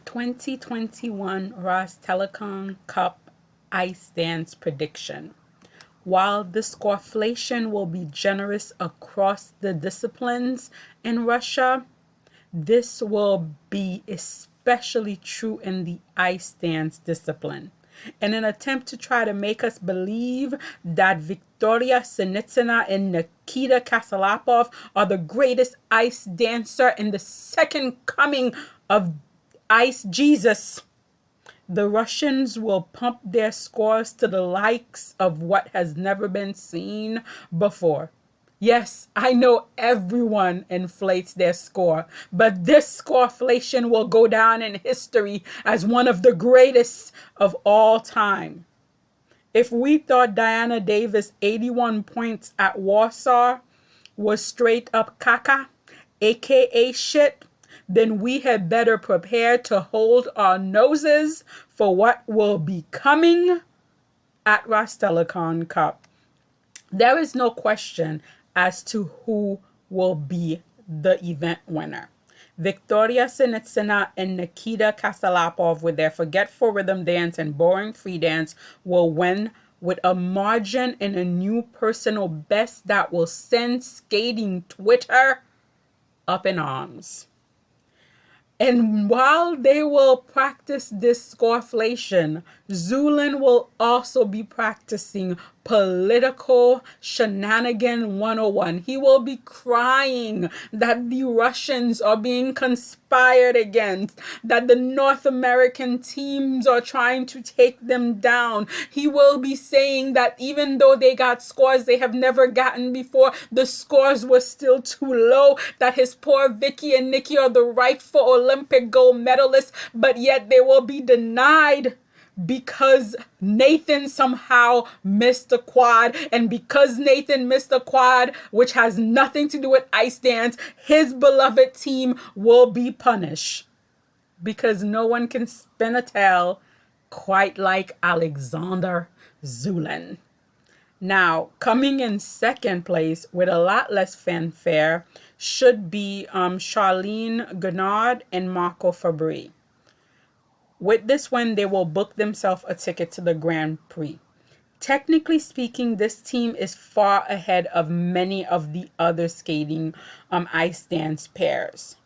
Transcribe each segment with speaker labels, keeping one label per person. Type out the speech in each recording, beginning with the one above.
Speaker 1: 2021 Rostelecom Cup ice dance prediction. While the scoreflation will be generous across the disciplines in Russia, this will be especially true in the ice dance discipline. In an attempt to try to make us believe that Victoria Sinitsina and Nikita Kasalapov are the greatest ice dancer in the second coming of Ice Jesus, the Russians will pump their scores to the likes of what has never been seen before. Yes, I know everyone inflates their score, but this scoreflation will go down in history as one of the greatest of all time. If we thought Diana Davis' 81 points at Warsaw was straight up caca, aka shit, then we had better prepare to hold our noses for what will be coming at Rostelecom Cup. There is no question as to who will be the event winner. Victoria Sinitsina and Nikita Kasalapov, with their forgetful rhythm dance and boring free dance, will win with a margin and a new personal best that will send skating Twitter up in arms. And while they will practice this scoreflation, Zhulin will also be practicing political shenanigan 101. He will be crying that the Russians are being conspired against, that the North American teams are trying to take them down. He will be saying that even though they got scores they have never gotten before, the scores were still too low, that his poor Vikki and Nikki are the rightful Olympic gold medalists, but yet they will be denied because Nathan somehow missed the quad. And because Nathan missed the quad, which has nothing to do with ice dance, his beloved team will be punished. Because no one can spin a tale quite like Alexander Zhulin. Now, coming in second place with a lot less fanfare should be Charlene Gennard and Marco Fabri. With this win, they will book themselves a ticket to the Grand Prix. Technically speaking, this team is far ahead of many of the other skating ice dance pairs.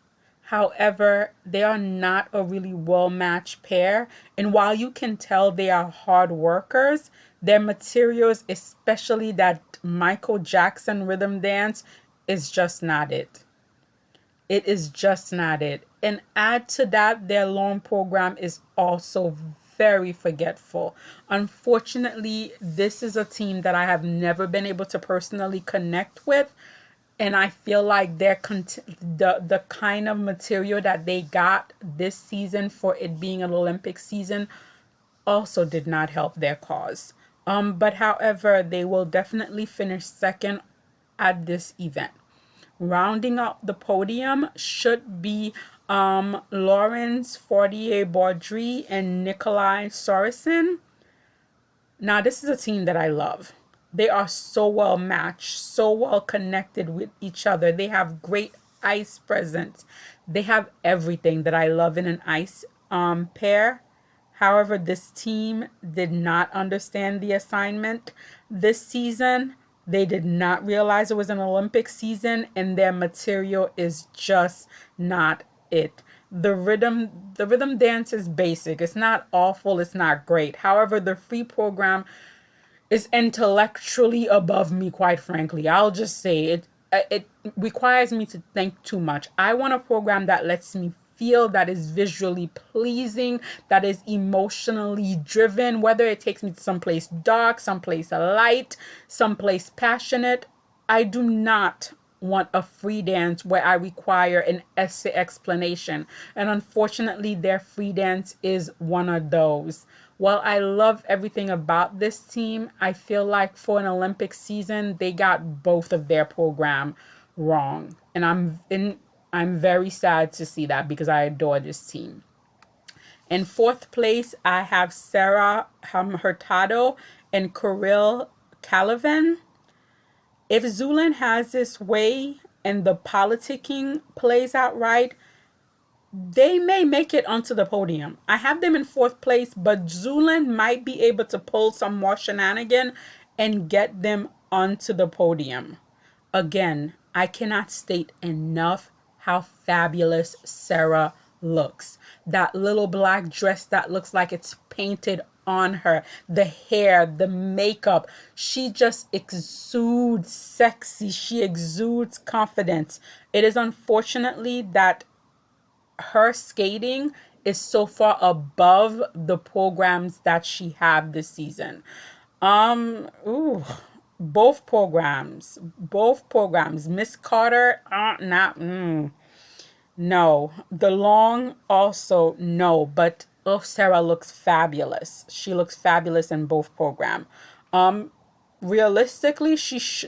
Speaker 1: However, they are not a really well-matched pair, and while you can tell they are hard workers, their materials, especially that Michael Jackson rhythm dance, is just not it. It is just not it. And add to that, their long program is also very forgetful. Unfortunately, this is a team that I have never been able to personally connect with. And I feel like the kind of material that they got this season for it being an Olympic season also did not help their cause. But however, they will definitely finish second at this event. Rounding out the podium should be Lawrence Fortier-Baudry and Nikolai Sorosin. Now, this is a team that I love. They are so well matched, so well connected with each other. They have great ice presence. They have everything that I love in an ice pair. However, this team did not understand the assignment this season. They did not realize it was an Olympic season, and their material is just not it. The rhythm dance is basic. It's not awful. It's not great. However, the free program is intellectually above me, quite frankly. I'll just say it. It requires me to think too much. I want a program that lets me feel, that is visually pleasing, that is emotionally driven, whether it takes me to someplace dark, someplace light, someplace passionate. I do not want a free dance where I require an essay explanation. And unfortunately, their free dance is one of those. While I love everything about this team, I feel like for an Olympic season, they got both of their program wrong. And I'm very sad to see that because I adore this team. In fourth place, I have Sarah Hurtado and Kirill Kalavin. If Zhulin has this way and the politicking plays out right, they may make it onto the podium. I have them in 4th place, but Zhulin might be able to pull some more shenanigan and get them onto the podium. Again, I cannot state enough how fabulous Sarah looks. That little black dress that looks like it's painted on her, the hair, the makeup, she just exudes sexy. She exudes confidence. It is unfortunately that her skating is so far above the programs that she have this season. Ooh, both programs. Miss Carter, not, no. The long also, no. But oh, Sarah looks fabulous. She looks fabulous in both program. Realistically,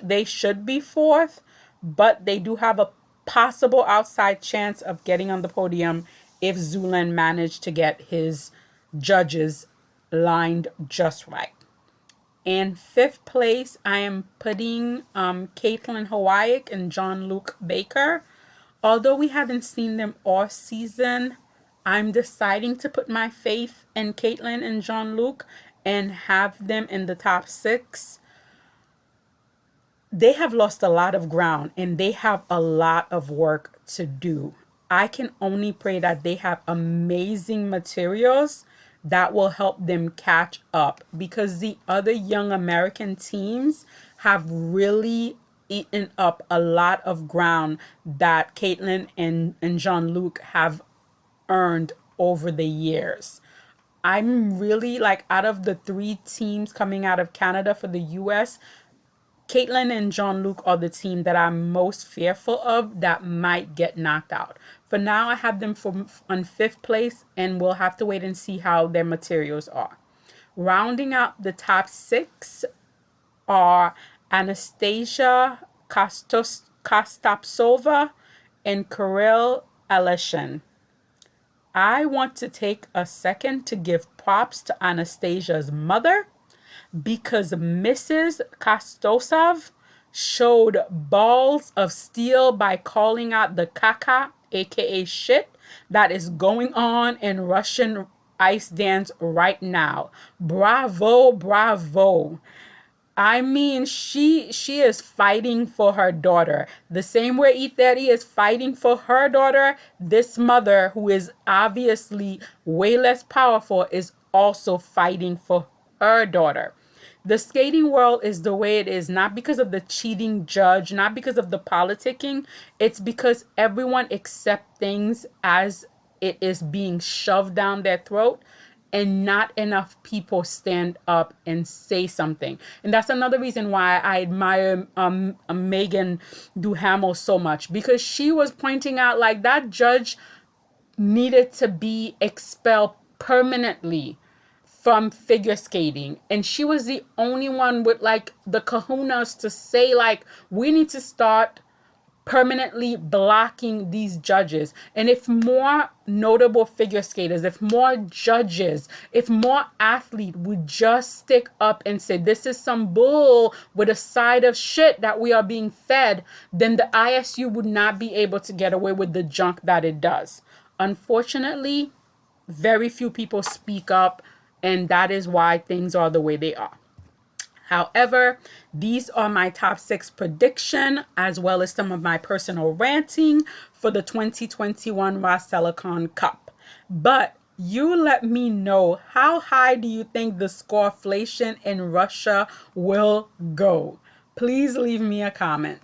Speaker 1: they should be 4th, but they do have a possible outside chance of getting on the podium if Zhulin managed to get his judges lined just right. In 5th place, I am putting Caitlin Hawaii and Jean-Luc Baker. Although we haven't seen them all season, I'm deciding to put my faith in Caitlin and Jean-Luc and have them in the top 6. They have lost a lot of ground and they have a lot of work to do. I can only pray that they have amazing materials that will help them catch up, because the other young American teams have really eaten up a lot of ground that Caitlin and Jean-Luc have earned over the years. I'm really like, out of the 3 teams coming out of Canada for the US, Caitlin and Jean-Luc are the team that I'm most fearful of that might get knocked out. For now, I have them on 5th place, and we'll have to wait and see how their materials are. Rounding out the top 6 are Anastasia Kostapsova and Kirill Aleshin. I want to take a second to give props to Anastasia's mother, because Mrs. Kostosov showed balls of steel by calling out the caca, aka shit, that is going on in Russian ice dance right now. Bravo, bravo. I mean, she is fighting for her daughter. The same way E30 is fighting for her daughter, this mother, who is obviously way less powerful, is also fighting for her daughter. The skating world is the way it is, not because of the cheating judge, not because of the politicking. It's because everyone accepts things as it is being shoved down their throat, and not enough people stand up and say something. And that's another reason why I admire Megan Duhamel so much, because she was pointing out like that judge needed to be expelled permanently from figure skating, and she was the only one with like the kahunas to say like, we need to start permanently blocking these judges. And if more notable figure skaters, if more judges, if more athletes would just stick up and say, this is some bull with a side of shit that we are being fed, then the ISU would not be able to get away with the junk that it does. Unfortunately, very few people speak up, and that is why things are the way they are. However, these are my top 6 prediction, as well as some of my personal ranting for the 2021 Rostelecom Cup. But you let me know, how high do you think the scoreflation in Russia will go? Please leave me a comment.